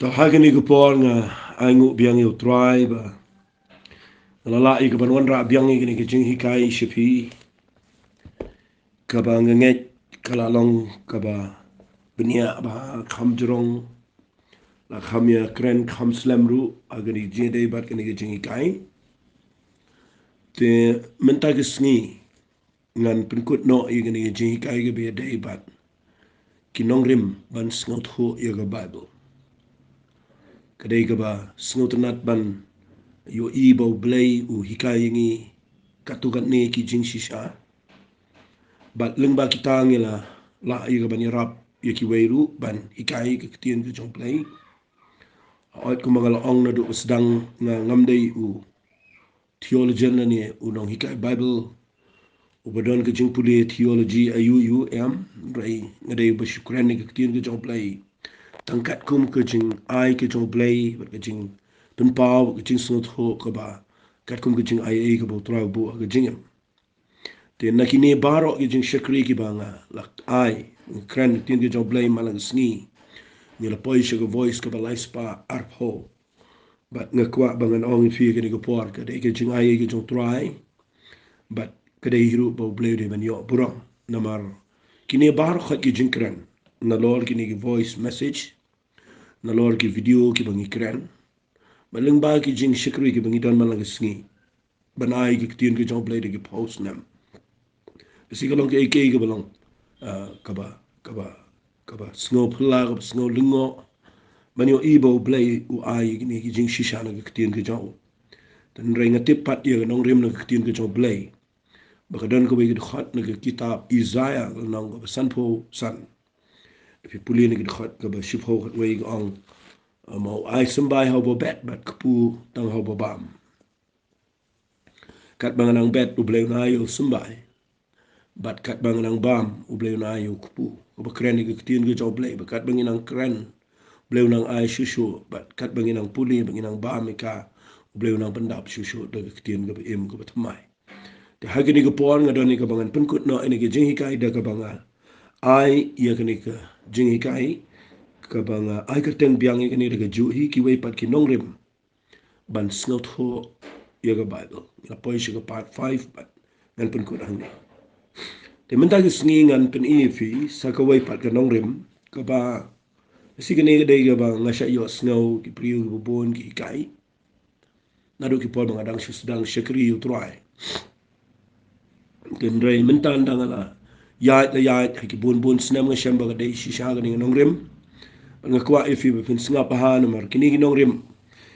To hagani ko por nga aingu biang yu tribe lala i ka banwan ra biang i gini kijing hikai shipi ka ba nget kalalong ka ba benia ba kham jrong la khamya kren kham slam ru agani jede bat gini kijing hikai te menta kisngi ngan penkut no i gini kijing hikai ga be dei bat kinong rim ban sngot ho i ga bible kadai ka ba sngot nat ban yo ibo blay u hikayengi katugat ni ki jing shisha bat lengba kita ngila la iga ban yarap ye ki weiru ban hikai ke ketien ke jong play oit ko mangala ong na do sedang nga ngamdei u theologian na ni u nong hikai bible u badon ke jing puli theology ayu em rai ngadei ba shukran ni ke ketien ke jong play tangkat kum ke jing ai ke jong play bat ke jing tun pau ke jing snot ho ke ba kat kum ke jing ai ke bo trau bo ke jing te nakini baro ke jing shakri ki banga lak ai kran tin ke jong play malang sngi ni la poi ke voice ke ba lai spa arpho bat ngakwa bangan ong fi ke ni ke por ke de ke jing ai ke jong trai bat ke de hiru bo play de ban yo burong namar kini baro khat ke jing kran na lor kini ke voice message na lor ki video ki bangi kran malang ba ki jing shikri ki bangi don malang sngi banai ki tin ki jong play de ki post nam si ka long ke ke balong kaba snow pla kaba snow lingo manyo ibo play u ai ni ki jing shisha na ki tin ki jong tan ring atip pat ye nong rim na ki tin ki jong play baka don ko be ki khat na ki kitab Isaiah nong san po san if you puli ni ki khat ka ba shipho khat we ong mau ai sambai ho bo bet bat kapu tang ho bo bam kat banganang bet u blay na yo sambai bat kat banganang bam u blay na yo kapu ko ba kren ni ki tin ki jong play kat banginang kren blay nang ai shushu bat kat banginang puli banginang bam ka blay nang pendap shushu da ki tin ka ba em ko ba thamai te hagi ni ko pon nga don ni ka bangan penkut no ini ki jing hikai da ka banga ai ya ka ni ka jing hikai ka banga ai ka ten biang ni ka ju hi ki wei pat ki nongrim ban snot ho ya ka bible la poi shi ka part 5 bat ngan penkut hang ni te menta ki sngi ngan pen i fi sa ka wei pat ka nongrim ka ba si ka ni ka dei ka ba nga sha yo snow ki priu ki bubon ki hikai nado ki pon mga dang sedang shakri yu try kendrai mentan dangala ya ki bon snam nga shamba ka dei shisha ka ni nongrim nga kwa ifi ba fin snga pahan mar kini ki nongrim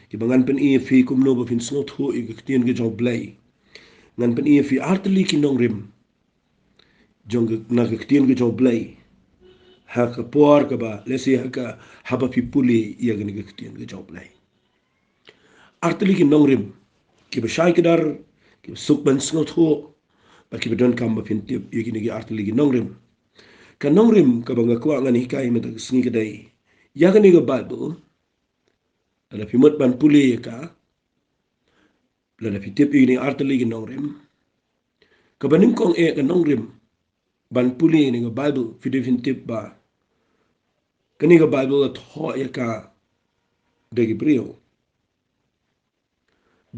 ki bangan pen i fi kum no ba fin snot ho i ki tien ki jong play ngan pen i fi artli ki nongrim jong na ki tien ki jong play ha ka por ka ba lesi ha ka haba fi puli ya ki tien ki jong play artli ki nongrim ki ba shai ki dar ki suk ban snot ho ba ki bedon kam ba fin tip yegi ni artli gi nongrim ka nongrim ka banga kwa ngani kai meta sngi kedai ya ga ni ga bible ala fi mot ban puli ka la fi tip yegi ni artli gi nongrim ka banim kong e ka nongrim ban puli ni ga bible fi de fin tip ba kani ga bible at ho ya ka de gi brio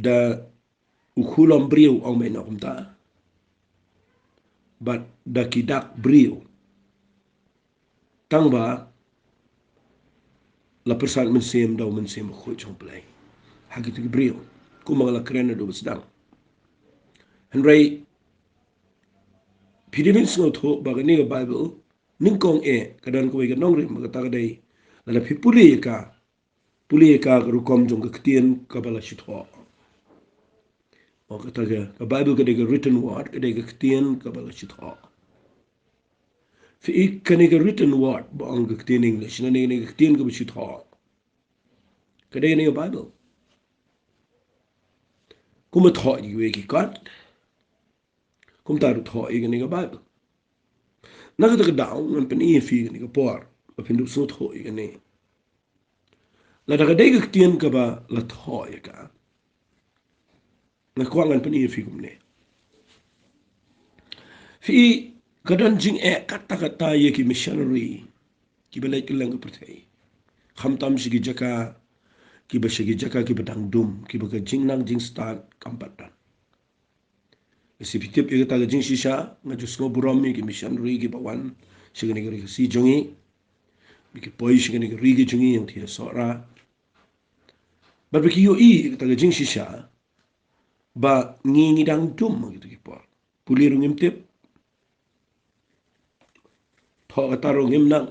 da ukhulom brio au me na kumta but da kidak brio tang ba la persan mensem daw mensem ko jong play hagit gi brio ku mangala krena do sedang henry pidivin sngo tho ba ni ga bible ning kong e kadan ko ga nongri ma ta dai la puli ka ru kom jong ka tien ka bala shitho o ka ta ga bible ka de written word ka de ga tien ka bala shitho fi kan ga written word ba ang ga tien english na ni ga tien ka ba shitho ka de ni bible kuma tho yi we ki kat kum ta ru tho yi ni ga bible na ka daw ngan pen i fi ni ga por ba fin du so tho yi ni la da ga de ga tien ka ba la tho yi ka na kwa ngan pen i fi kum ne fi kadan jing e kata ye ki missionary ki belai ki lang pertai khamtam sigi jaka ki ba sigi jaka ki badang dum ki ba jing nang jing start kampatan si pitip ega ta jing shisha nga jus ngo buromi ki missionary ki bawan sigi ni si jongi ki poi sigi ni ri ki jongi yang thia sora ba ki yo I ta jing shisha ba ngi dang dum gitu ki por pulir ngim tip tho ataro ngim nang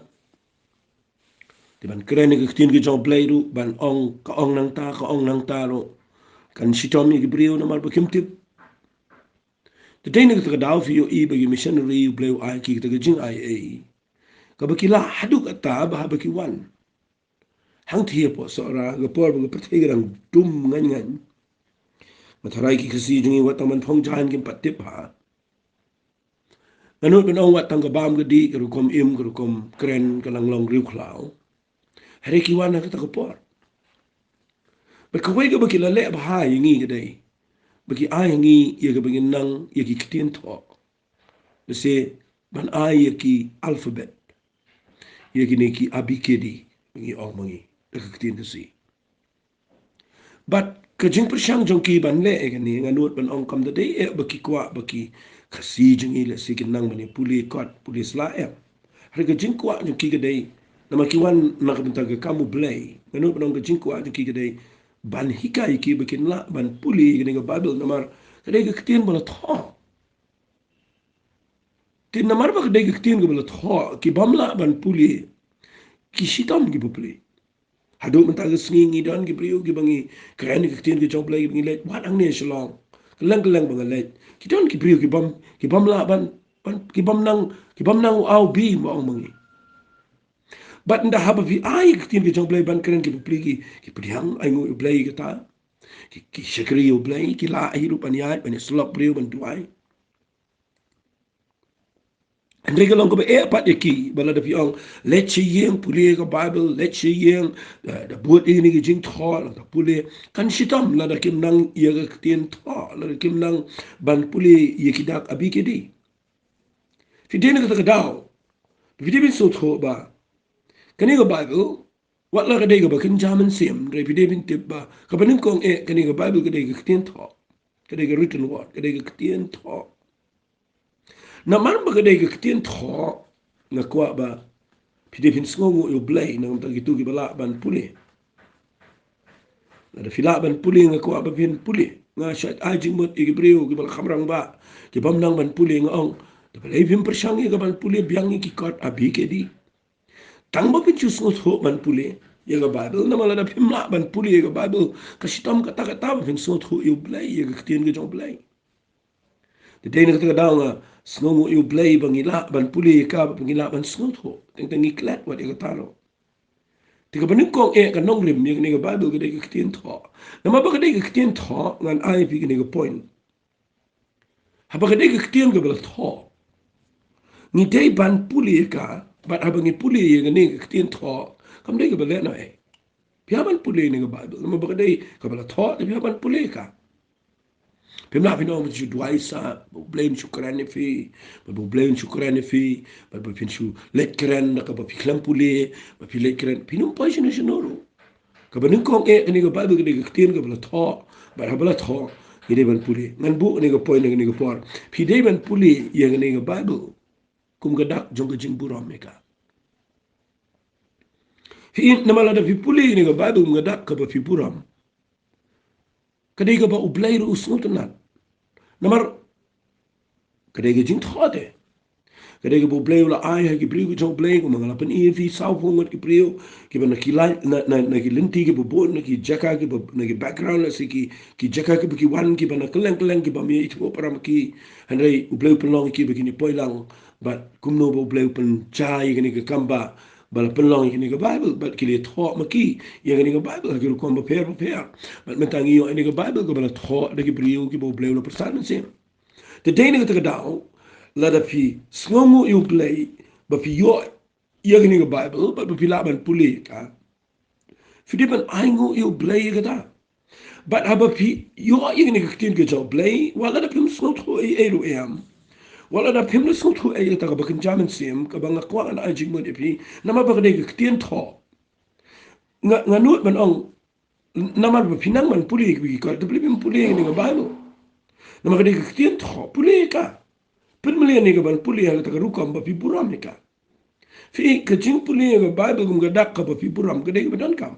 ban keren ke tin ke jong play ru ban ong ka ong nang ta ro kan sitom ni brio na mal bakim tip de dene ke daw fi yo I ba missionary you play I ki ke jing I ka bakila hadu ka ta ba ba ki wan hang thie po so ra ga por ba pa thei rang dum ngan ngan matharai ki khasi jingi wat man phong jan kim patip ha nanut ben ong wat tang ka bam ga di ru kom im ru kom kren ka lang long riu khlau hari ki wan ka ta ko por ba ka wei ga ba ki la le ba ha ngi ga dai ba ki ai ngi ye ga begin nang ye ki ktien tho ba se ban ai ye ki alphabet ye ki ne ki abikedi ngi ong mangi da ka ktien si but ka jing persyang jong ki ban le ga ni nganut ban ong kam da dai e ba ki kwa ba ki khasi jing ile si ki nang mani puli kot pulis la e hari ka jing kwa jong ki ga dai nama kiwan nak bentar ke kamu belai nanu penong ke jingku aja ki kedai ban hikai ki bikin la ban puli ke Bible namar kedai ke ketien bala tho tin namar ba kedai ke ketien ke bala tho ki bamla ban puli ki sitam ki puli hadu bentar ke sengi dan ki priu ki bangi keren ke ketien ke job lagi bangi let wat ang ne shalong kelang bangi let ki don ki priu ki bamla ban ki bam nang au bi mo mangi but nda haba vi ai tin ke jong play ban keren ki pli ki priang ai ngu play ke ta ki shakri u play ki la ai ru pan ya ban slop priu ban tuai andre ke long ko e pat ki bala da fiong let chi yeng puli ke Bible let chi yeng da buat ini ki jing tho la puli kan sitam la da kim nang ye ke tin tho la da kim nang ban puli ye ki dak abi ke di fi dene ke ta daw fi de bin so tho ba kani ga Bible wat la kadai ga bakin jaman sim re pide bin tibba ka banin kong kani ga Bible kadai ga ktien tho kadai ga written word kadai ga ktien tho na man ba kadai ga ktien tho na kwa ba pide bin sngongu yo blay na ngam gitu gi bala ban puli na da fila ban puli nga kwa ba bin puli nga shat ajing mot igi brio gi bala khamrang ba ki bam nang ban puli nga ong da bala ibim persyangi ga ban puli biang ki kot abi ke di tang ba pin chus ngot ho ban puli ye ga Bible na mala da phimla ban puli ye ga Bible ka sitam ka ta ba pin sot ho yu blai ye ga ktien ga jong blai de de na ka da nga sngo yu blai bangila ban puli ka bangila ban sngot ho teng teng iklat wat ye ga taro ti ka banin kong ka nong rim ye ga Bible ga de ga ktien tho na ma ba ga de ga ktien tho ngan ai pi ga point ha ba ga de ga ktien ga bla tho ni de ban puli ka but habang ipuli ye ga ne ga ktien tho kam dai ke bele na e piaban pule ni ga Bible no ba dai ka bala tho de piaban pule ka pim na pino mu ju duaisa bu blame shukran fi bu blame shukran fi bu pin shu let kran na ka ba piklam pule ba pi let kran pinum pa shino shino ka ba ning kong ni ga Bible ga ga tien ga bala tho ba ha bala tho ni de ban pule ngan bu ni ga point ni ga por pi de ban pule ye ga ni ga Bible kum ga dak jong ga jing bu rom me ka fi namala da fi puli ni ga Bible mga dak ka ba fi buram kadai ga ba ublay ru usnut na namar kadai ga jing thode kadai ga ublay la ai ha ki briu jo ublay ko mga lapan e fi sau fu ngot ki briu ki ba na ki lai na ki linti ki bu na ki jaka ki na ki background la si ki jaka ki ki wan ki ba na keleng ki ba mi itu param ki handai ublay pelong ki begini poilang but kumno ba ublay pen chai ni ka kamba bala penlong ini ke Bible but kili tho maki yang ini ke Bible ki ru kom prepare but mentangi yo ini ke Bible ko bala tho de ki briu ki bo bleu lo persan sen de dene ke daw la da fi sngongu yu play ba fi yo yang ini ke Bible but ba fi la ban puli ka fi de ban aingu yu play ke da but haba fi yo yang ini ke tin ke jo play wala da pim snot ho e lu am wala da pim so thu e ta ba kan jaman sim ka ba ngakwa an ajing mo de pi na ma ba de ktien tho nganut man ong namar ba pinang man puli ki ko to blim puli ni ga Bible. Nama kadai ketian tho puli ka. Pen melian ni ga ban puli ha ta rukam ba pi buram ni ka. Fi kecing puli ga Bible gum ga dak ka ba pi buram ga dei ba dan kam.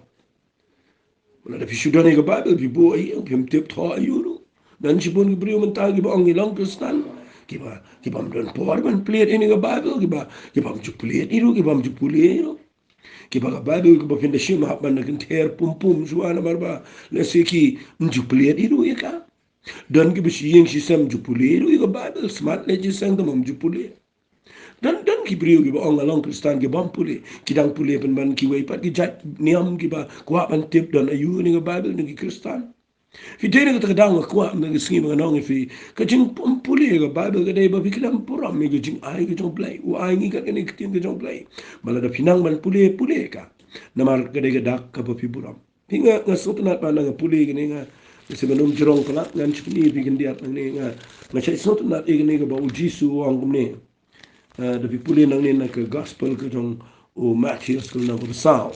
Mana da fi sudan ni ga Bible pi bo ai pi tip tho ayuru. Dan si pun brio mentah ki ba ong ilang Kristen. Kiba mdon por ban puli ini ga Bible kiba mju puli iru kiba mju puli iru. Kiba ga Bible kiba finda shima hap ban na kinter pum suana marba leseki mju puli iru ya ka. Dan ki bisi yang si sam jupule ru iko Bible smart leji sang tamam jupule dan ki brio ki ba ong along Kristan ki bam pule ki dang pule pen ban ki wei pat ki jat niam ki ba kwa ban tip dan ayu ni ga Bible ni ki Kristan fi tene ka dang kwa na ki singi ba nong fi ka jing pum pule ga Bible ga dei ba fi kidam puram mi ga jing ai ga jong play u ai ni ka ni ki tin ga jong play mala da finang ban pule ka namar ga dei ga dak ka ba fi buram pinga nga sotna pa na ga pule ga ni nga sebelum jerong kelak ngan cipni bikin dia nang ni nga cai snot na igni ga ba ujisu ang kumne da pi puli nang ni na ke gospel ke jong o Matthews ko na ko sao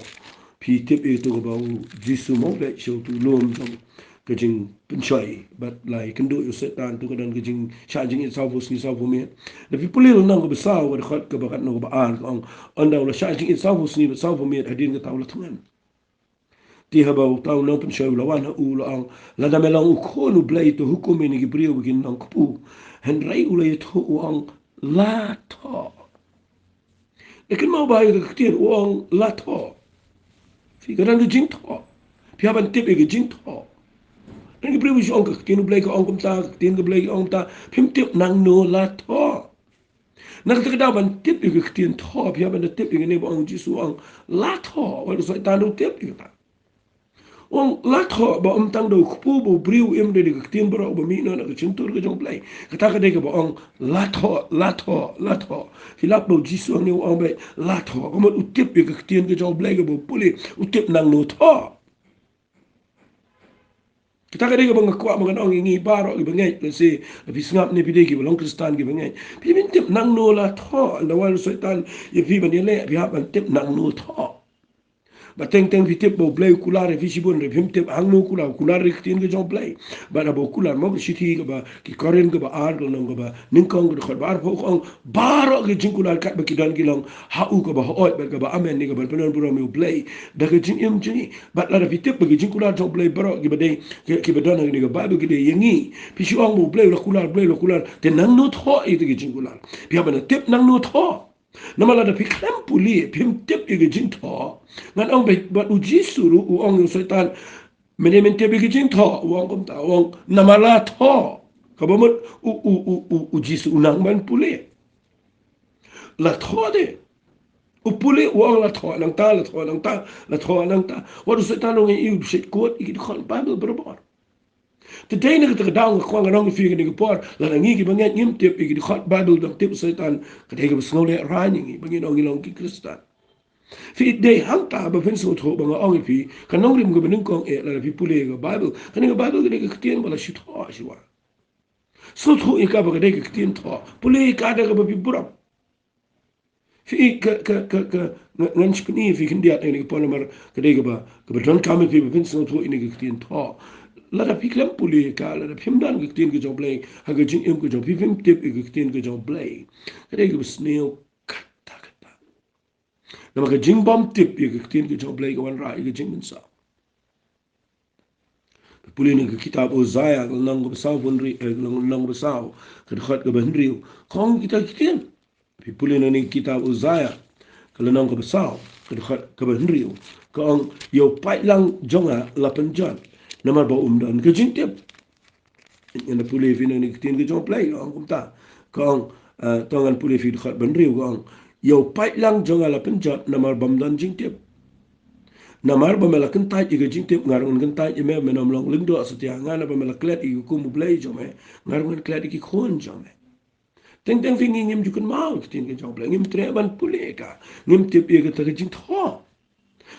pi tip e to ba ujisu mo le show tu lom jong ke jing penchoi but lai kan do you set down to kan ke jing charging it salvo ni salvo me da pi puli nang ko ba sao wa khat ka ba kan no ba an ong anda la charging it salvo ni salvo me adin ga tawla tungan ti haba tau no pen show lawan u la la da melang u khonu blai to hukum ni gibriu begin nang ku hen rai u le to u ang la to lekin mau ba yu ktir u ang la to fi garan ge jing to pi haban tip ge jing to ni gibriu ju ang ke nu blai ko ang kum ta tin ge blai ang ta pim tip nang no la to nak ta da ban tip ge ktir to pi haban tip ge ne ba ang ji su ang la to wa so ta no tip ge ta Ong latho ba tang do kupu bo briu em de ke tin bro ba mi no na ke chintur ke jong play kata ka de ke ba ong latho hilap do jisu ni ong be latho ko mo utip ke tin ke jong play ke bo puli utip nang no tho kita ka de ke ba kwa ma ong ngi baro ke bangai le se bi snap ni bi de ke long kristan ke bangai bi min tip nang no la tho na wal setan ye bi ban ye le bi ha ban tip nang no tho ba teng fi tip bo play kulare fi sibon re phim tip hang no kulare tin ge jong play ba na bo kular mo shiti ga ba ki koren ga ba ar go nong ga ba ning kong ga khot bar pho kong baro ge jing kular kat ba ki dan ki long ha u ga ba oi ba ga ba amen ni ga ba penon bro mi play da ge jing em jing ba la fi tip ba ge jing kular jong play baro ge ba de ki ba dan ni ga ba ge de yengi fi shi ong mo play la kular te nang no tho e ge jing kular pi ba na tip nang no tho namala da piklam puli pim tip ge jing tho ngan ong ba uji suru u ong setan mene men tip ge jing tho u ong kom ta ong namala tho ka ba mot uji su nang man puli la tho de u puli u ong la tho nang ta wa du setan ong e u set kot i khon bible berbar te dene ke te daang kwang nong fi ge por la ngi ki banget nyim tip i khot bible dam tip setan ke te ge snole raining i bangin ong ilong ki kristan fi de hanta ba fen so tho ba ong fi kanong rim go benin kong e la fi pule ge bible kan ge bible ge ke tien bala shi tho shi wa so tho e ka ba ge ke tien tho pule ka da ge ba fi buram fi ngan spni fi kindia te ge pon mar ge ge ba don kam fi fen so tho in ge tien tho la da piklam puli ka la da phim dan ge tin ge jong play ha ge jing em ge jong phim tip ge tin ge jong play ge ge snail kata na ma ge jing bom tip ge tin ge jong play ge wan ra ge jing min sa puli ni ge kitab Uzaya nang ge sa bun ri nang ge sa ge khat ge ban ri kong kita tin pi puli ni kitab Uzaya ke nang ge sa ge khat ge ban ri kong yo pai lang jonga la penjon namar ba dan ke jing tip ina puli fi ni tin ke jong play ong kum ta kong tongan puli fi khat ban riu kong yo pai lang jong ala penjat namar bam dan jing tip namar ba mela kan tai ke jing tip ngar un kan tai me me nam long ling do asatia ngana ba mela klet i ku mu play jome ngar un klet ki khon jome teng fi ngim ju kan mau tin ke jong play ngim tre ban puli ka ngim tip ye ke ta jing tho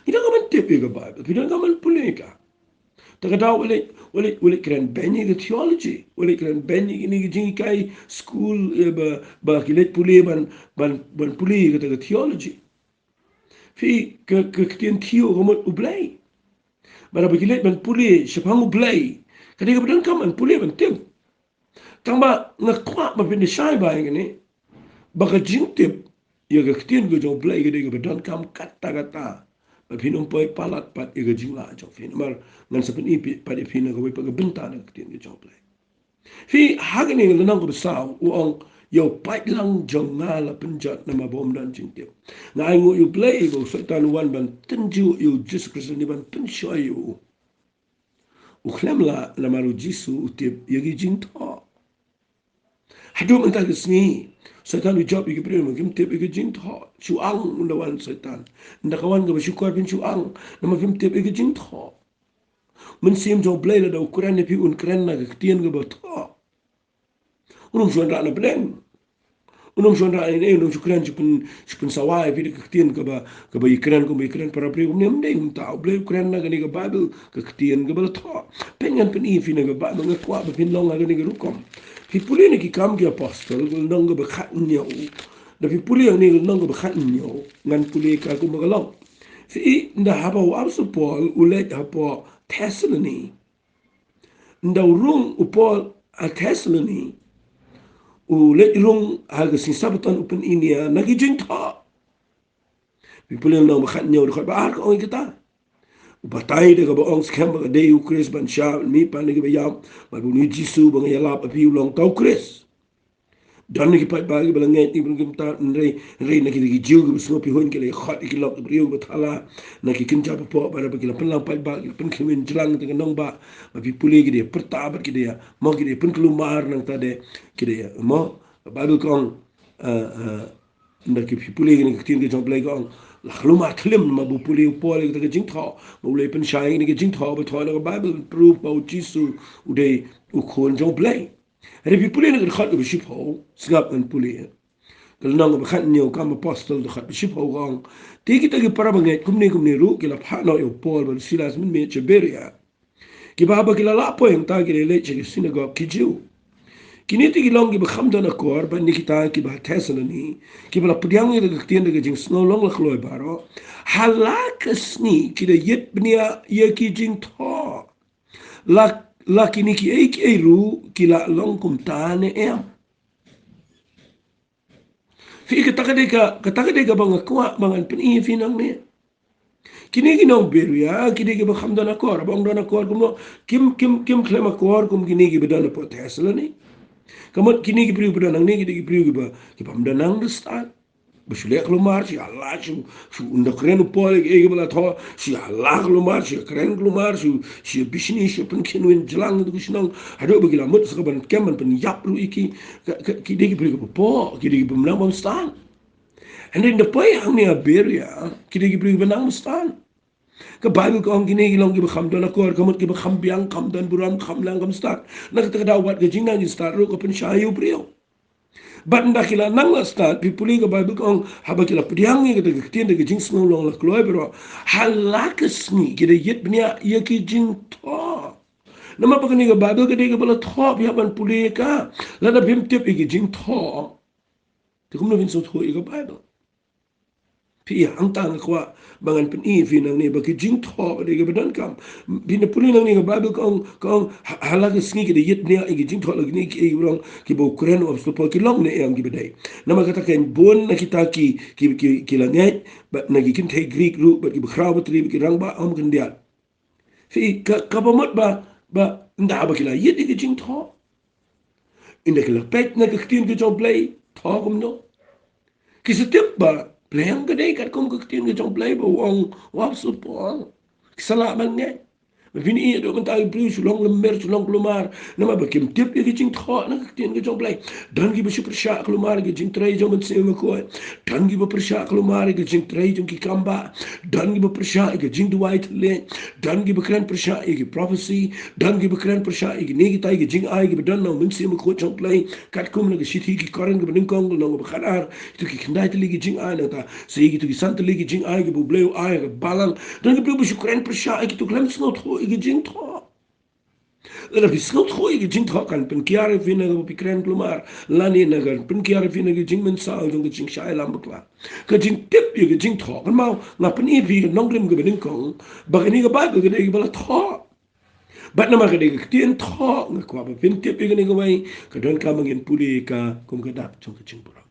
ida ga ban tip ye ga ba ida ga ban puli ka Tagadaw ulit keren benyi ke theology ulit keren benyi ini jing kai school ba kilet puli ban puli ke theology fi ke ketian tio komot ublay bara begilet ban puli sepang ublay kadai ke bedan kam an puli ban tiu tamba ngakwa ba bin shai ba ngene baka jintip ya ke ketian ke jong ublay kadai ke bedan kam kata ba pinum poi palat pat ya ke jingla jong fin mar ngan sepen ipi pat ipina ko pa ke benta na ketian ke jong ublay fi hagani nang ko saw uong yo pait lang jong ngala penjat nama bom dan jintip ngai ngu you play go setan wan ban tenju you Jesus Christ ni ban pensho you ukhlem la maru jisu utip yagi jinto hadu menta kesni setan u job igi primo kim tip igi jinto chu ang unda wan setan nda kawan ga syukar bin chu ang nama kim tip igi jinto men sim jo play la da ukuran ni pi un kren na ktien ga bato unum shon ra na blen unum shon ra ini unum shukran chupun sawai pi ktien ga ba ikran ko ikran para pri nem nem ta ble ukran na ga ni ga bible ka ktien ga bato pengen pen i fi na ga ba nga kwa ba pin long ga ni ga rukom fi puli ni ki kam ki apostol gul nong ga ba khat nyo da fi puli ang ni gul nong ga ba khat nyo ngan puli ka ko magalong fi nda haba wa so Paul ulet hapo Thessalony nda rung upol a Thessalony ulet rung haga sin sabatan upen India nagi jinta people nang bakhat nyaw ko ba ko kita batay de ba ong scam ba de ukris ban sha mi pan de ba yam ba bu ni jisu ba ngala pa pi long tau kris dan ni pa ba ba ngai ni bu ta re na ki jiu gu so pi hon ke le khat ki lok riu ba thala na ki kin ja po ba ba ki la pen lang pa ba pen khimin jlang de nong ba ba pi puli ki de perta ba ki de mo ki de pen klumar nang ta de ki de mo ba du kong na ki pi puli ki tin ke jong play kong la klumar klim ma bu puli po le de jing tho mo le pen shai ni ke jing tho ba tho na bible proof ba jisu u de u khon jong play en if puli na khat be ship ho snap en puli kal nang be khat nyo kam apostle de khat be ship ho gong ti ki ta ki para bangai kumni ru ki la pha no yo Paul ba silas min me cheberia ki ba ba ki la po en ta ki le che synagogue ki jiu kini ti ki long ki ba kham dana kor ba ni ki ta ki ba Thessalony ki ba la pudyang ni de tien de jing snow long la khloy baro halakasni ki de yet bnia ye ki jing tho la kini ki ei ru ki la long kum tane em fi ka takadeka bang kwa bang pen i fi nang ne kini ki nong beru ya kini ki ba kham dana kor bang dana kor kum kim klema kor kum kini ki bedana po Thessalony kamot kini ki priu bedana ni ki priu ki ba mdanang de stat Besulek lumar si Allah si unda keren upol ege bala tho si Allah lumar si keren lumar si bisni si pen kinwin jelang tu sinang ado bagila mut sakaban keman pen yap lu iki ki degi beli po ki degi benang bang stan and in the pay hang ni aberia ki degi beli benang stan ke Bible ko ang gini long ki bakham dona ko kamut ki bakham biang kam dan buram kham lang kam stat nak ta dawat ke jingna ni stat ro ko pen shayu brio Banda kila nang la start pipuli ka Bible kong haba kila pediang ni kita kitian de jing snow long la kloy bro halakas ni kita yet bnia ye ki jing tho nama pakani ka Bible ka de ka bala tho bi haban puli ka la da bim tip ki jing tho te kum no vin so tho ka Bible pi ang tang kwa bangan pen i fi nang ni ba ki jing tho de ka bedan kam bin puli nang ni ka Bible kong halakas ni kita yet bnia ki jing tho la ni ki rong ki bo kuren of so ki long ne yang ki bedai nama kata ken bon na kita ki la ngai ba na ki kin te Greek ru ba ki khraw ba tri ki rang ba am kan dia fi ka ba mot ba nda ba ki la yet ki jing tho inda ki la pet na ki tin ki jong play tho kum no ki se tip ba playang ka dai kat kum ki tin ki jong play ba wong wa su po ki sala man ngai Vini do kan tahu beri sulong lemmer sulong kelumar nama bakim tip ye jing tho na kitian ke jong play dan gi besu persya kelumar ge jing trai jong se me ko dan gi persya kelumar ge jing trai jong ki kamba dan gi persya ge jing duai le dan gi bekran persya ge prophecy dan gi bekran persya ge negi tai ge jing ai ge dan no min se me ko jong play kat kum na ge sithi ki koren ge bening kong no be khanar tu ki kndai te ge jing ai na ta se gi tu ki sant le ge jing ai ge bu bleu ai ge balang dan gi besu kren persya ge tu klem snot ige jing tho Ela bisngot khoi gi jing thokan pen kiare fina go pikren plumar lani nagar pen kiare fina gi jing men sa jong gi jing shai lam bukla ka jing tip gi jing thokan mau na pen e vi nong rim gi bening kong ba ni ga ba gi gi bala tho ba na ma ga gi tien tho nga kwa ba pen tip gi ni ga wai ka don ka mangin puli ka kum ga dap jong gi jing bura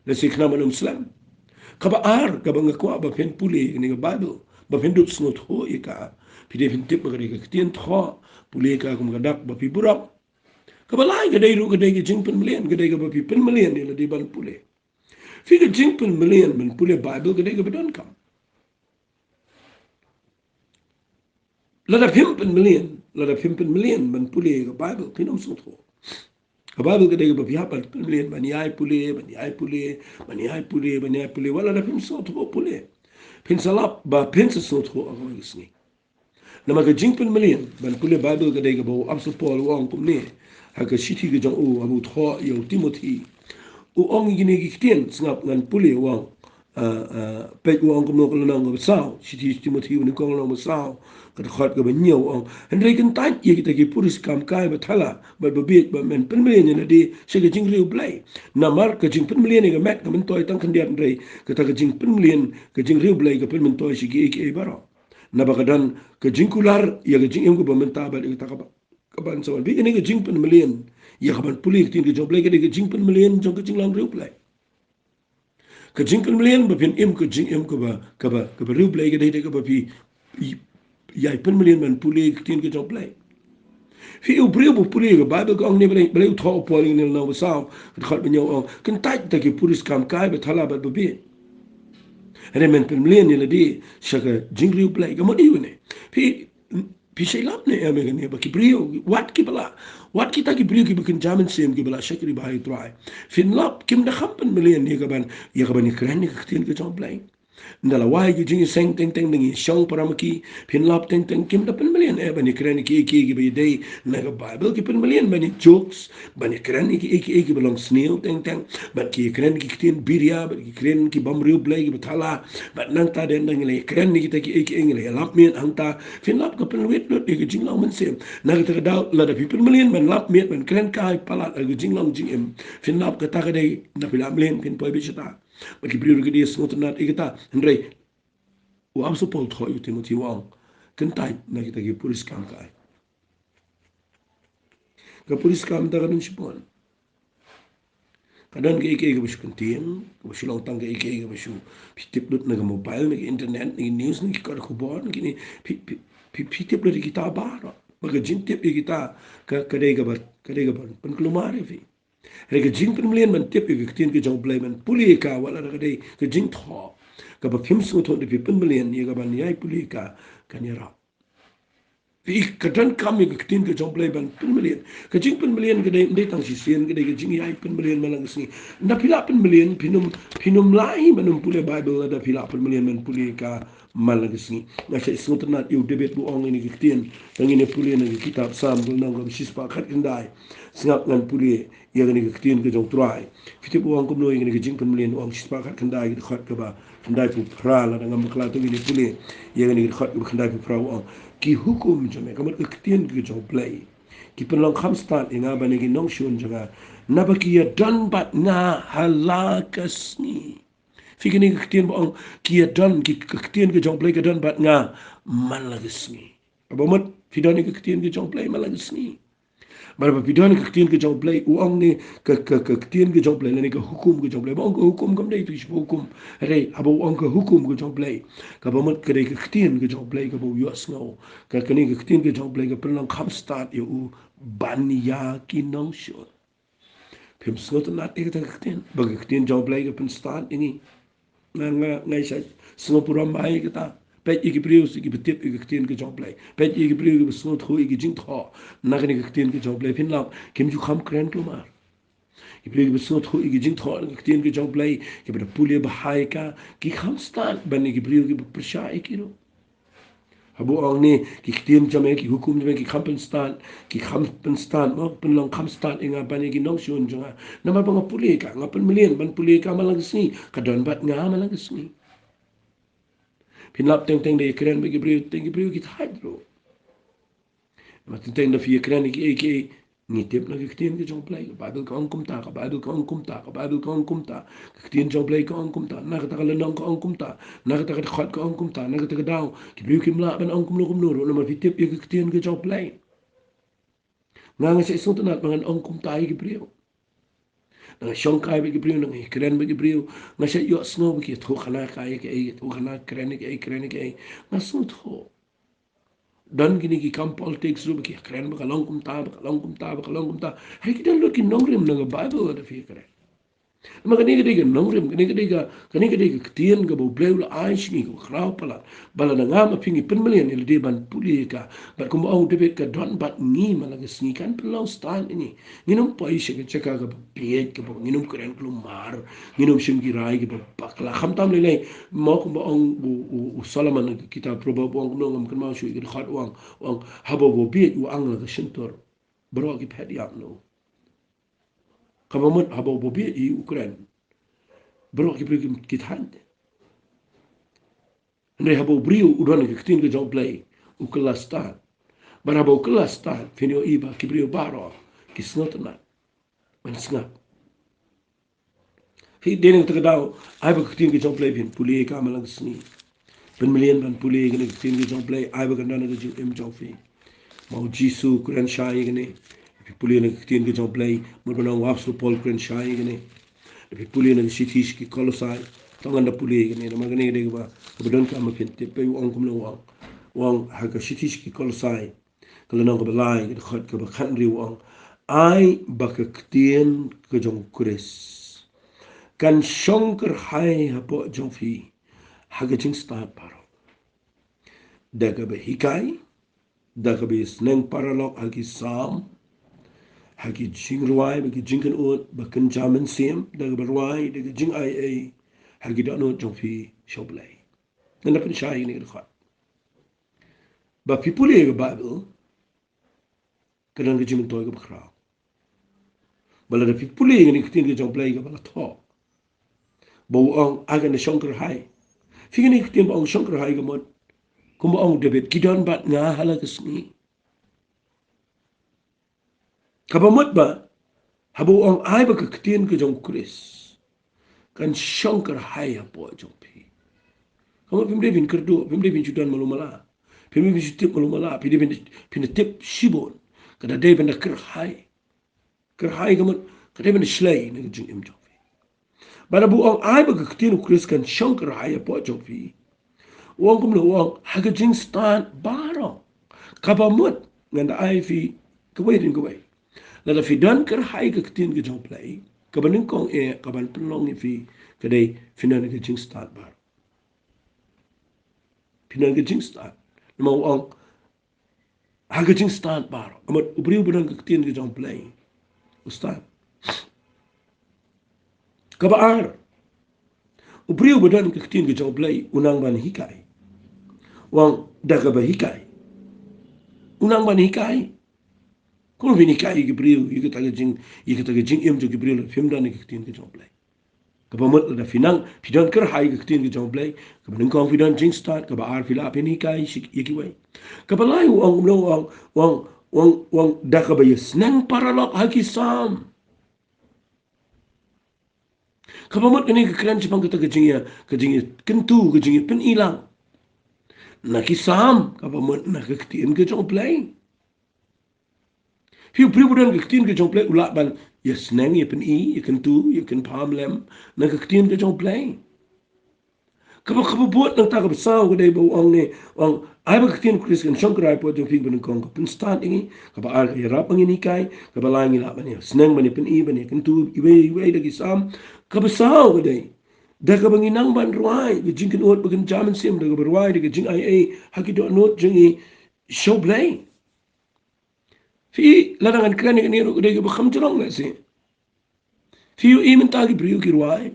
le sikna manum slam ka ba ar ka ba nga kwa ba pen puli ni ga bible ba pen dut snot ho ka pide pen tip ga gi tien tho puli ka kum ga dap ba pi burap kabalai gadai ru gadai ke jingpen million gadai ke bapi pen million ni la di ban pule fi ke jingpen million men pule bible gadai ke bedon kam la da pimpen million men pule ke bible pinom sotho ke bible gadai ke bapi hapat pen million ban yai pule wala da pim sotho pule pin salap ba pin sotho agama gisni nama ke jingpen million ban pule bible gadai ke bo abso paul wong kum ne haka city ke jong u abu tho yo timothy u ong gini gi tien snap ngan puli wang pe wang ko no ko na ngo sao city timothy ni ko no mo sao ka khat ga ban nyo ong en re kan tai ye ki ki puris kam kai ba thala ba bi ba men pen me ni na di se ke jing riu blai na mar ka jing pen million ga mek ka men toy tang kan dia re ka ta ka jing pen million ka jing riu blai ka pen men toy si ki e baro na ba ka dan ka jing kular ya ka jing em ko ba men ta ba ta ka ba kaban sawan bi ini ke jingpen million ya kaban puli tin ke job lagi ke jingpen million jong ke jinglang riu play ke jingpen million ba pin im ke jing im ko ba ka ba riu play ke de ke ba pi ya pen million man puli tin ke job play fi u brio bu puli ke bible ko ang ne ble tho poli ne na sa khat ba nyo ong kan tai ta ke puris kam kai ba thala ba bi remen pen million ni la di shaka jing riu play ke mo di ne fi Pisai lap ne ame gane ba ki brio wat ki bala wat kita ki brio ki bikin jamin sem ki bala shakri bahai try fin lap kim da khampan million ni ka ban ya ka ban ni kran ni ka tin ka jom blai ndala wai ki jing seng teng teng ngi shong paramaki pin lap teng teng kim da pen million e ban ni kran ki bi dei na ka bible ki pen million ban ni jokes ban ni kran ki belong snail teng teng ban ki kran ki tin biria ban ki kran ki bam riu blai ki thala ban nang ta den nang le kran ni ki ki ngi le lap men ang ta fin lap ka pen wet lot ki jing lang men sem na ka da la da people million ban lap men ban kran kai palat ki jing lang jing em fin lap ka ta ka dei na pila million pin poi bi chata bagi beri ke dia semua tenat kita hendrai wa am support ho yu timothy wang kentai na kita gi pulis kam kai ka pulis kam da kan sipon kadang ke ke basu penting basu long tang ke basu pitip lut na mobile na internet ni news ni ka ko bon gini pitip lut kita ba baga jintip kita ka kadai ga ba pen kelumar fi Rega jing pen mlian man tip ke tin ke jong blai man puli ka wala ra dei ke jing tho ka ba phim su thon de pen mlian ye ga ban yai puli ka kan ya Pi ka dan kam ke tin ke jong blai ban pen mlian ke jing pen mlian ke dei tang si sien ke dei ke jing yai pen mlian malang sni na pila pen mlian pinum lai manum puli bible da pila pen mlian man puli ka malang sni na se su na yu debet bu ong ni ke tin tang ni puli na kitab sam bu na ngam sis pa khat indai singap ngan puli ya ni ke tin ke jong trai fiti bu ong kum no ni ke jing pen mlian ong sis pa khat indai ke khat ka ba indai pu pra la ngam kla to ni puli ya ni ke khat ke indai pu pra ong ki hukum jame kamat ke tin ke jong play ki penlang kham stat inga bani ki nong shun janga nabaki ya dan bat nga halakasni fikini ke tin bong ki ya dan ki ke tin ke jong play ke dan bat nga malagasni abamat fidani ke tin ke jong play malagasni Bara pidani ke tin ke jong play uang ni ke tin ke jong play ni ke hukum ke jong play bong ke hukum kam dei tu hukum re abo uang ke hukum ke jong play ka bamat ke ke tin ke jong play ke bo yos ngau ka kini ke tin ke jong play ke pelang kam start yo u bania ki nong shot pim snot na te ke tin bagi ke tin jong play ke pen start ini ngai sa snopura mai ke ta pet iki prius iki betip iki tin ke jong play pet iki prius iki snot khu iki jing tho na ke ke tin ke jong play pin lam kim ju kham kren klumar iki prius iki snot khu iki jing tho ke tin ke jong play ke be pulia bahai ka ki kham stan ban iki prius iki persha iki ro Habu ang ni ki tin jame ki hukum jame ki kampen stan mo pen long kam stan inga bani ki nong shun jonga nama bang puli ka ngapen million ban puli ka malang sni kadon bat nga malang sni pinlap teng teng de kren bagi brio teng brio ki hydro mà tin na fi kren ki ni tip na kitien ke jong play Bible ka ong kumta ka Bible ka ong kumta ka Bible ka ong kumta kitien jong play ka ong kumta na ka lenong ka ong kumta na ka khat ka ong kumta na ka daw ki blu kim la ban ong kumlo kumlo na ma fi tip ye kitien ke jong play nga sa isong tunat mga ong kumta ay gibriyo na siyong kaya ba gibriyo na kren ba gibriyo nga siya yo snow ba ki to kana kaya ke ay to kana kren ke ay nga so to dan gini ki kam politics ru ki kren ba kalong kumta hay kita lo ki nongrim na Bible da fi kren ma kani kadi ka nongrim kani kadi ka kitien ka bo bleu la ai singi ko krau pala bala na ngama pingi penmelian il de ban puli ka bat ko au de ka don bat ni mala ka singi kan pelau stan ini nginum pai se ka cheka ka piet ka bo nginum kren klu mar nginum singi rai ka bakla kham tam le le mo ko bo ong u Solomon kita proba bo ong no ngam kan ma shu ka khat wang habo bo piet u ang la ka sintor bro ki phet yak no kabamut habo bo piet i Ukraine bro ki bri ki thand ne habo brio udan ki tin ke jong play u klastan bar habo klastan finio iba ki brio baro ki snot na man snap hi denen ta daw ai ba ki tin ke jong play bin puli ka malang sni ben million ban puli ke ki tin ke jong play ai ba kan na ke im jong fi mau jisu kuran shai ne puli ne ki tin ke jong play mo ban wap su pol kuran shai ne puli ne sitis ki kolosai tongan da puli ne ma gane de ba bodon ka ma fin te pe ong kum lo wang ha ka sitis ki kolosai kala nang ka balai ki khat ka ba khan ri wang ai ba ka ktien ka jong kures kan shonker hai ha po jong fi ha ka jing sta paro da ka ba hikai da ka ba sneng paralog ha ki sam ha ki jing ruai ba ki jing kan ut ba kan jaman sim da ka ba ruai da ka jing ai ha ki da no jong fi shoblai na pen shai ni ka khat ba people e Bible kadang ke jimin toy ke bakra bala da people e ni kitin ke jong play ke bala tho bo ang aga na shonker hai fi ni kitin bo ang shonker hai ke mon kum ang debet kidon bat nga hala ke sni ka ba mot ba habo ang ai ba ke kitin ke jong kris kan shonker hai apo jong pi kamu pimde bin kerdo pimde bin judan malumala pimde bin tip malumala pimde tip shibon kada de ben ker hai kamu kada ben shlei ne jing im jong bana bu ang ai ba ka kitin kris kan shonker hai apo jong pi wong kum lo wong ha ka jing stan baro ka ba mot ngan ai fi ka wai din ka wai la da fi dan ker hai ka kitin ke jong play ka ban kong ka ban plong fi ka dei finan ka jing stan baro pinan ke jing stan ma wong ha ka jing stan baro amat ubri uban ka kitin ke jong play ustan ka ba ar ubri uban ka kitin ke jong play unang ban hikai wang da ka ba hikai unang ban hikai kung vini kai ki brio yi ka ta jing im jo ki brio film dan ki kitin ke jong play ka ba mot da finang pidan ker hai ki kitin ke jong play ka ba nang confident jing start ka ba ar fila pen hikai yi ki wai ka ba lai wang no wang da ka ba yes nang paralok ha ki sam ka ba mot ni ka kran chipang ka ta ka jing ya kentu ka jing pen ilang na ki sam ka ba mot na ka kitin ke jong play Hiu pribudan ke kitin ke jong play ulat ban yes nang ye pen I ye kan tu ye kan pam lem na ke kitin ke jong play kaba buat nang ta ka besau ke dei bo ong ne ong ai ba kitin kris kan shong krai po jong ping ban kong ka pen stand ingi kaba ar ye rap ngi kai kaba la ngi la ban ye snang ban ye pen I ban ye kan tu iwe lagi sam ka besau ke dei da ka bangi nang ban ruai ke jing kan ot bagan jaman sim da ka ruai de ke jing ai hakito not jing I show play في لنا كان ينيرو ديك بخمس لون نسي فيو إيه من تاجي بريو كي رواي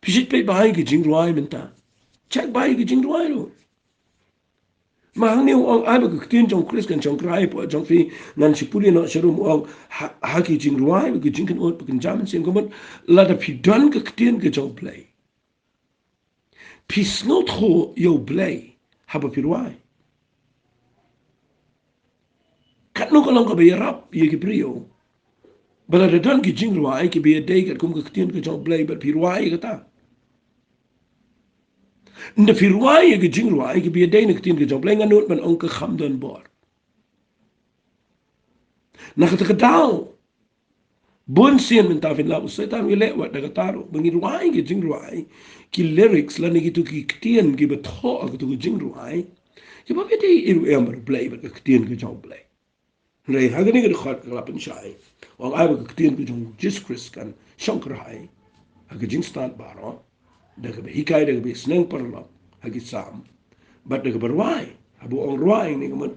بيجيت بي باي كي جين رواي من تا check باي كي جين رواي لو ما هني وان أبغى كتير جون كريس كان جون كراي بو جون في نان شبولي نو شروم وان هاكي جين رواي كي جين كن أوت بكن جامن سين كمان لا ده في دون كتير كي جون بلاي في سنوت خو يو بلاي هبا في رواي kat no kalong ka bayarap ye ki brio bala da dan ki jing ruai ki be day kat kum ka tien ka jong blai bat pi ruai ka ta nda pi ruai ki jing ruai ki be day na tien ka jong blai nganut man ong ka kham don bor na ka dau bon sien men ta fin la usai ta ngile wat da ka taro bangi ruai ki jing ruai ki lyrics la ni ki tu ki tien ki ba tho ka tu ki jing ruai ki ba be day iru ember blai bat ka tien ka jong blai rei ha ni ka khat ka la pen shai wang ai ba ka tien ka jong Jesus Christ kan shankrai ha ka jing stand baro da ka hikai da ka be sneng parlo ha ki sam bat da ka berwai abu ong ruai ni ka man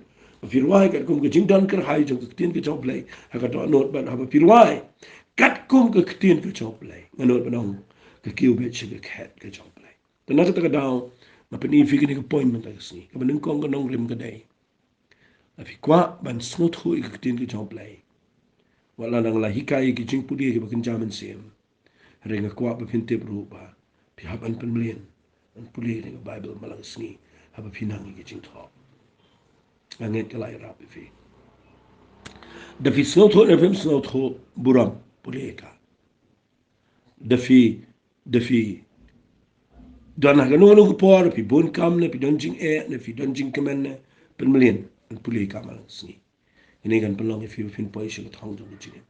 fi ruai kat kum ka jing dan kar hai jong ka tien ka jong blai ha ka do not ban ha ba fi ruai kat kum ka tien ka jong blai nganot ban ka kiu be chi ka khat ka jong blai ta na ka daw ma pa ni fi ni ka appointment ka sni ka ban kong ka nong rim ka dai a fi kwa ban snot hu ka tien ka jong blai wala nang la hikai ki jing pudi ki bakin jaman sem renga kwa ba pin te bru ba pi haban pen mlien an puli renga bible malang sni haba pinang ki jing tho anget ka lai ra fi da fi snot hu na fim snot hu buram puli ka da fi dan ha no no por pi bon kam ne pi don jing e ne fi don jing kemen ne pen mlien an puli ka malang sni ini kan pelong fi fin poi shi ka thong jong jing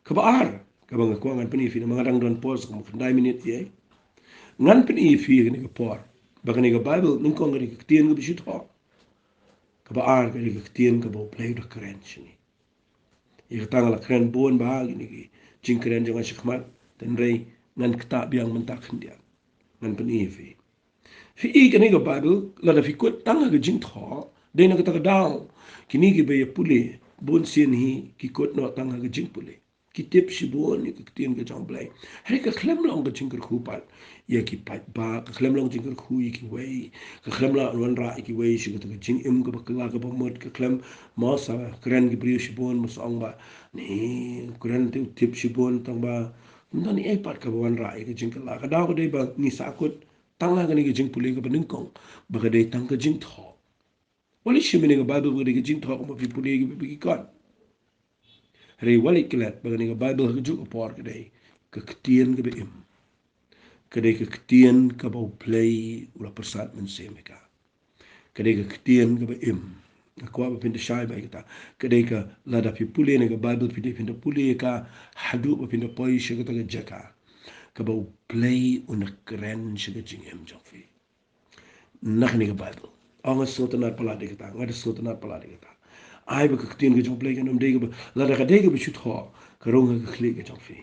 ka ba ar ka bang ko ngan pani fi na mga dang don pause ko 5 minute ye ngan pani fi ni ka por ba ka ni ka bible ning ko ngari ka tien ka bi shit ho ka ba ar ka ni ka tien ka bo play da kren chini ye ka tang la kren bon ba ni ki jing kren jong shi khmat ten rei ngan ka ta biang man ta khndia ngan pani fi i ka ni ka bible la da fi ko tang ka jing tho de na ka ta ka daw kini ki be puli bon sien hi ki kot no tang ka jing puli ki tip si bon ni ki tien ka jong blai hari ka khlem long ka jing ka khu pat ye ki pat ba ka khlem long jing ka khu yi ki wei ka khlem la ron ra ki wei shi ka jing im ka ba ka ba mod ka khlem ma sa kren ki bri si bon ma song ba ni kren te tip si bon tang ba ndan ni e pat ka bon ra ki jing ka la ka da ko dei ba ni sa kut tang la ka ni ki jing puli ka ba ning kong ba ka dei tang ka jing tho wali shi mene ka bible ka dei ki jing tho ko ma fi puli ki bi ki kon rei wali kilat bagani ka bible ka juk por ka dei ka ktien ka be im ka dei ka ktien ka ba play ula persat men semeka ka dei ka ktien ka be im ka ba pinda shai ba kita ka dei ka lada pi puli ne ka bible pi dei pinda puli ka hadu ba pinda poi shi ka ta jaka ka ba play una kren shi ka jing em jong fi nak ni ka bible anga sotanat pala de kita ngada sotanat pala de kita ai ba ka tien ka jong play ka nom de ka la da ka de ka bi chut ho ka rong ka khli ka jong fi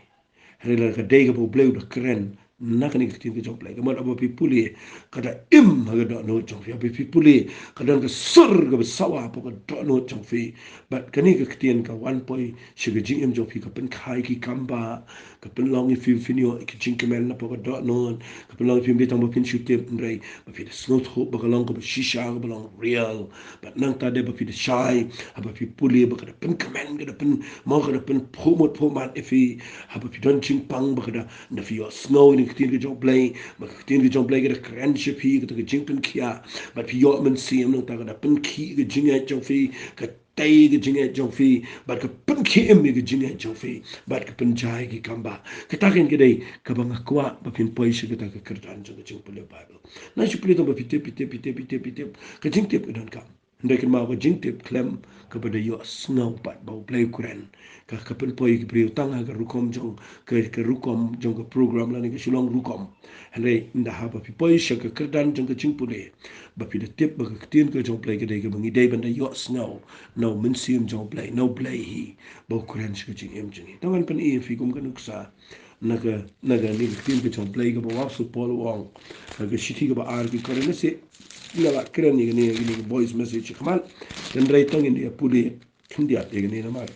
re la ka de ka bo play da kren nak ni ka tien ka jong play ka ma ba pi puli ka da im ha ga da no jong fi pi puli ka dan ka sur ka sawa po ka da no jong fi but ka ni ka tien ka one poi shi ka jing em jong fi ka pen khai ki kamba ka pen long fi finio ki jing ka men na po ka da no ka pen long fi mi tang ba pin shoot tip rei ba fi snot ho ba ka long ka shisha ka long real but nang ta de ba fi shy ba fi puli ba ka pen kamen ka pen mo ka pen phomot phomat fi ha ba fi don ching pang ba ka na fi yo snow ni tin ka jong play ba ka tin ka jong play ka friendship hi ka jing pen kia ba fi yo men sim nang ta ka pen ki ka jing ai jong fi ka tay ka jing ai jong fi ba ka pen ki em ka jing ai jong fi ba ka pen jai ki kamba ka ta ken ka dei ka ba ngakwa ba fin poi shi ka ta ka kerdan jong jing puli bible na shi puli to ba fi tip ka jing tip ka don ka ndai ken ma ba jing tip klem ka ba de yo snow pat ba play kuren ka pen poi ki priu tang ka rukom jong ka rukom jong ka program la ni ka shulong rukom hande nda ha ba fi poi shi ka kerdan jong ka jing puli ba fi de tip ba ka tien ka jong play ka dei ka bangi dei ban da yo snow no min sim jong play no play hi ba kuren shi ka jing em jing tangan pen e fi kum ka nuksa naga ni tien ka jong play ka ba wap su pol wong ka shiti ka ba ar ki kore na se ila la kren ni voice message kamal dan rai tong ni puli kindia de ni na mar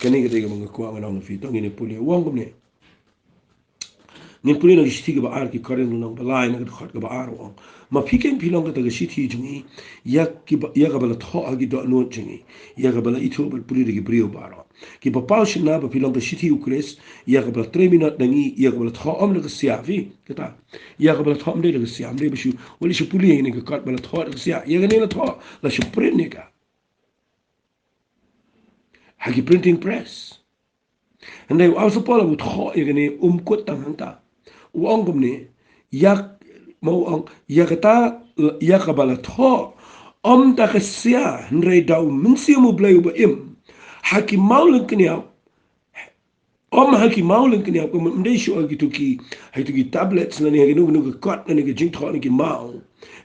kani ga de ga mga ko ang fi tong ni puli wong ne ni puli na shiti ka ba ar ki kore no nang balai na ka ka ba ar wong ma piken pilong ka ta shiti jungi ya ka bala tho agi do no jungi ya ka bala itho bal puli de ki brio baro ki pa pau shina ba pilong ka shiti ukres ya ka bala 3 minute nangi ya ka bala tho om na ka sia vi kata ya ka bala tho om de ka sia am de bishu wali shu puli ni ka kat bala tho ka sia ya ka ni la tho la shu pren ni ka hagi printing press. Andai au sepola but kho igani kot tang hangta. Uang kumni yak mau ang yakata yakabala tho ta kesia ndrei dau minsi mu blai uba im haki maulin kini haki maulin kini ko mndei shu agi tuki tablets na ni hagi nugu kot na ni jing tho ni ki mau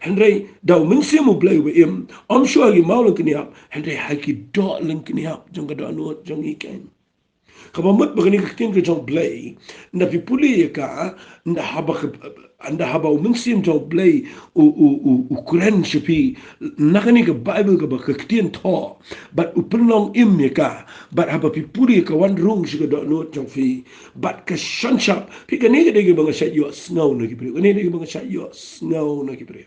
ndrei dau minsi mu blai uba im shu agi maulin kini ndrei haki do lin kini jong do no jong iken. Kabamut bagani kitin ke jong blai na pipuli ka nda haba umingsim jong blai u kuren shapi nakani ka bible ka ba kitin tho but upenlong im ka but haba pipuli ka wan rung shiga do no jong fi but ka shanshap pi ka ni de banga shat yo snow na kipri ni de banga shat yo snow na kipri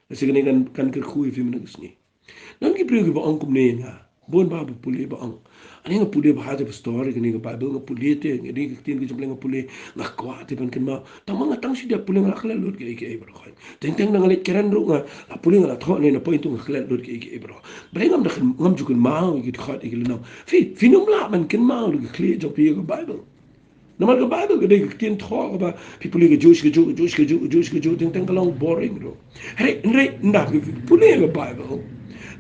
kasi kan ka khu fi mana kusni nan kipri ba angkum ne nga bon ba pipuli ba ang ani nga puli bahasa story kini nga bible nga puli te ngadi kitin ki jumle nga puli nga kwa te pan kan ma tamang nga tang si dia puli nga akla lut ke ke bro khoy teng nga ngalit keran ru nga la puli nga tho ne na point nga akla lut ke ke bro brengam da ngam jukun ma ki khat ke lena fi num la man kan ma lu ke jo pi nga bible namal ka bible ke de kitin tho ba people ke josh teng long boring ro hey nda puli nga bible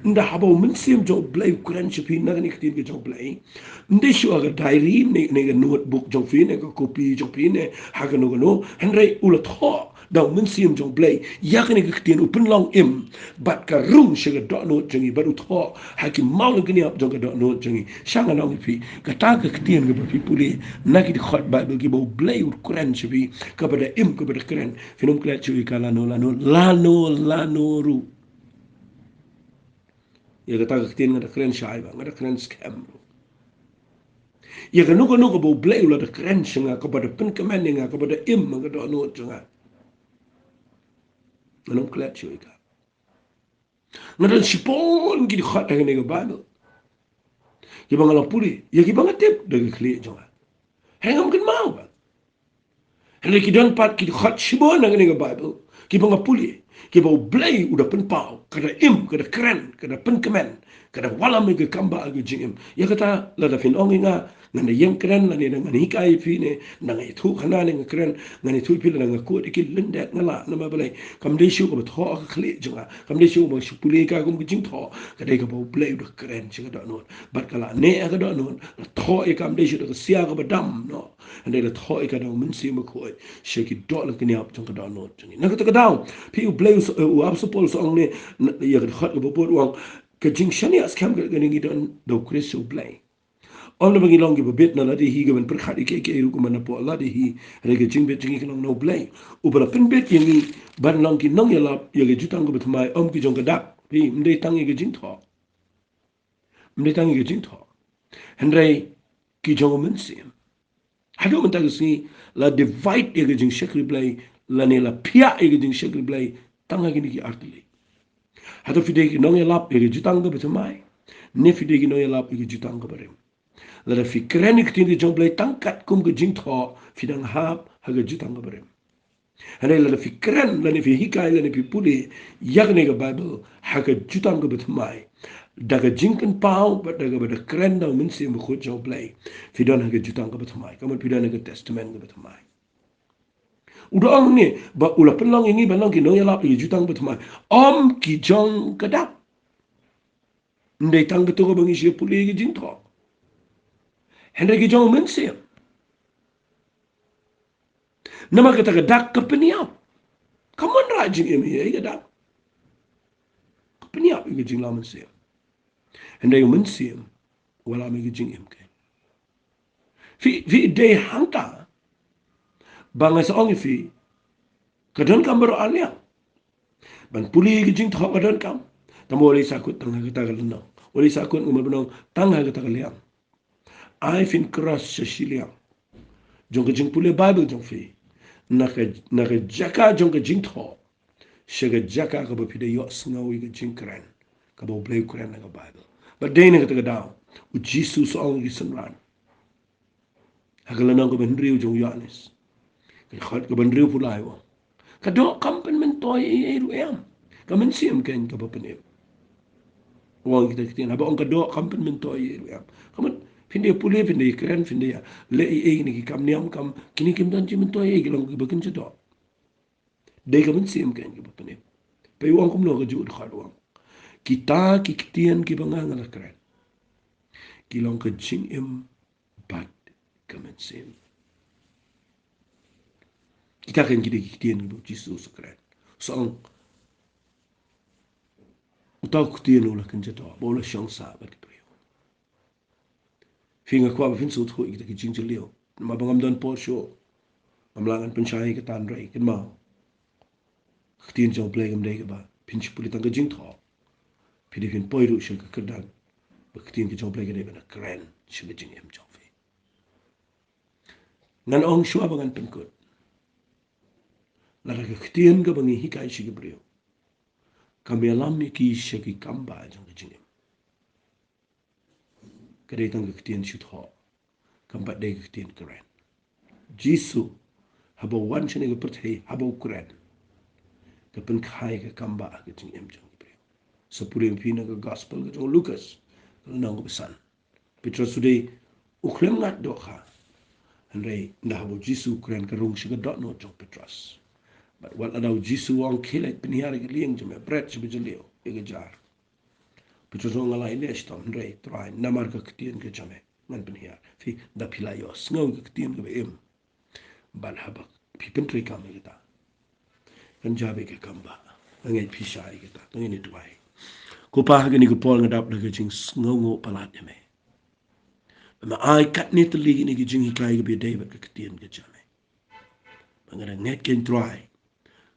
nda haba minsim jong blai kuran chipi na ni kitin ke jong blai nde shu aga diary ne notebook jong fi ne ko copy jong fi ne ha ga no henry ula tho da minsim jong blai ya ne kitin open long im bat ka room shiga do no jong ba tho ha ki maul ke ni up jong do no jong shanga no fi ka ta ka kitin ke fi puli na ki khot ba ki bo blai kuran chipi ka ba da im ka ba da kuran finum kla chui ka la no ru ya kata kitin ngada keren shaiba ngada keren scam ya ka nuko bo blai ula da keren shinga ka pada pen kemen nga ka pada im nga do no chunga nanong klat chui ka ngada sipon ki khat nga nga bible ki bangala puri ya ki bangatep da kli chunga hengam kan mau ba hele ki don pat ki khat sipon nga nga bible ki banga puli ki bau blai udah pen pau kada im kada keren kada pen kemen kada wala me ke kamba ag jingim ya kata la da fin ongi nga ngana yeng keren la ne ngani kai fi ne ngai thu khana ne keren ngani thu pi la nga ko de ki linde ngala na ma balai kam de shu ko tho ka khli junga kam de shu bo shu puli ka gum jing tho kada ka bau blai udah keren chi kada no bat kala ne ka do no tho e kam de shu ka sia ka badam no ande la tho e ka do min si ma ko she ki do la kini ap jong ka do no jungi na ka daw pi u blai u ap so pol so ong ne ya ka khat ko bo wang ka jing shani as kam ga ngi don do kristo blai All bagi long give a bit na ladi hi gaban per khadi ke ru ko mana po ladi hi re ke jing bet jing long no blai u bra pen bet yemi ban long ki nong yala ye ge jutang ko bet mai ki jong ka dak pi mde tang ye ge jing tho henrei ki jong men sim hado man tag si la divide ye ge jing shekri blai la ne la pia ye ge jing shekri blai tang ge ni ki artli hado fide ki nong yala ye ge jutang ko bet mai ne fide ki nong yala ye ge jutang ko barem la fi krenik tin di jong blai tangkat kum ge jing tho fidang hap ha ge jutang ko barem hane la fi kren la fi hikai la fi puli yagne ge bible ha ge jutang ko bet mai daga jinken pau but daga bada kren da min sim khut jong blai fidon ha ge jutang ko bet mai kamun fidon ge testament ko bet mai udah ang ni ba ula penlang ini banang ki no yala pi jutang bet mai ki jong kadap ndai tang betu ko bangi shi puli ge jing tho Henry ki jong men sim nama kata ke dak ke peniap kaman rajing imi ye ke dak peniap ke jing la men sim Henry men sim wala me ke jing im ke fi de hangta bangas ong fi kadon kamber alia ban puli ke jing tho kadon kam tamoli sakut tang ka ta no oli sakut ngum benong tang ka ta liam I fin cross Cecilia jong ke jing puli bible jong fi naka jaka jong ka jing tho shega jaka ka ba pide yo sngawi ka jing kran ka ba blay kran na ka bible but day na ka ta daw u jesus ong gi sanran hagala nang ko ben riu jong yanis ka khat ka ben riu pulai wa ka do kampen men toy e ru em ka men sim ken ka ba pene Wang kita kitian haba ong kado kampen mento ye ya. Kaman finde pule finde keren finde ya. Le e ni kam niam kam kini kim dan ci mento ye gilang ki bakin cedo. Dei kaman sim kan ki bapene. Pe wang kum no ga ju khad wang. Kita ki kitian ki bangang ala keren. Gilang ka jing im bat kaman sim. Kita kan kita kitian ki bu Jesus keren. So utau kitian ulah kan cedo. Bola syang sa bat ki Finga kwa ba fin su thu kita ki jing liu. Ma bangam dan po show. Mamlangan pensyai ke tan rai ken ma. Ktin jong play gam dei ba. Pinch puli tang jing tho. Pidi fin poi ru shang ka kedan. Ba ktin ki jong play ke dei ba na kren shang jing em jong fi. Ngan ong shwa bangan penkut. Lara ka ktin ka bangi hikai shi brio. Kami alam ki shaki kamba jong jing em. Kadai tang ktin shut ho. Kamba dei ktin kren. Jisu haba wan shane ka perthai haba kren. Ka pen khai ka kamba ka jing em jong brio. Sapuri pina ka gospel ka jong Lucas. Nang besan. Petrus today uklem ngat do kha. Andai ndah bo Jisu kren ka rung shiga dot no jong Petrus. But what adau Jisu wang kilet penihari ke liang jeme bread shiba jelio ega jar. Petrus wang alai ne shtom andai try namar ka ketien ke jame ngan penihar. Fi da pilayos ngau ka ketien ke em. Ban habak pi pentri kami kita. Kan jabe ke kamba. Ngai pisai kita. Ngai ni tuai. Kupah gani kupol ngadap na ke jing ngau palat jame. Ma ai kat ni teli ni ki jing hikai ke bi David ke ketien ke jame. Mangana net ken try.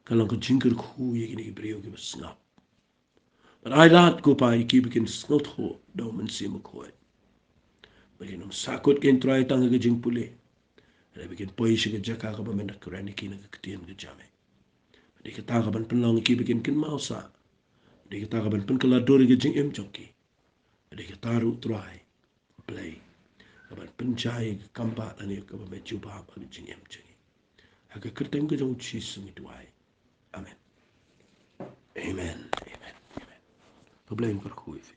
Kalau ke jing ke khu ye ni brio ke besngap. But I lat ko pa ki bikin snot ho do men sim ko. Bagi nom sakut ken try tang ke jing pule. Ada bikin poi shi ke jaka ka ba men ka rani ki na ke ketien ke jame. Di kita ka ban penlong ki bikin kin mau sa. Di kita ka ban pen kala dori ke jing em joki. Di kita ru try play. Kaban pencai kampa ani ka ba me juba ba jing em jing. Haka kertem ke jong chi sumi tuai. Amen. Amen. Amen. Amen. Problem kar kui fi.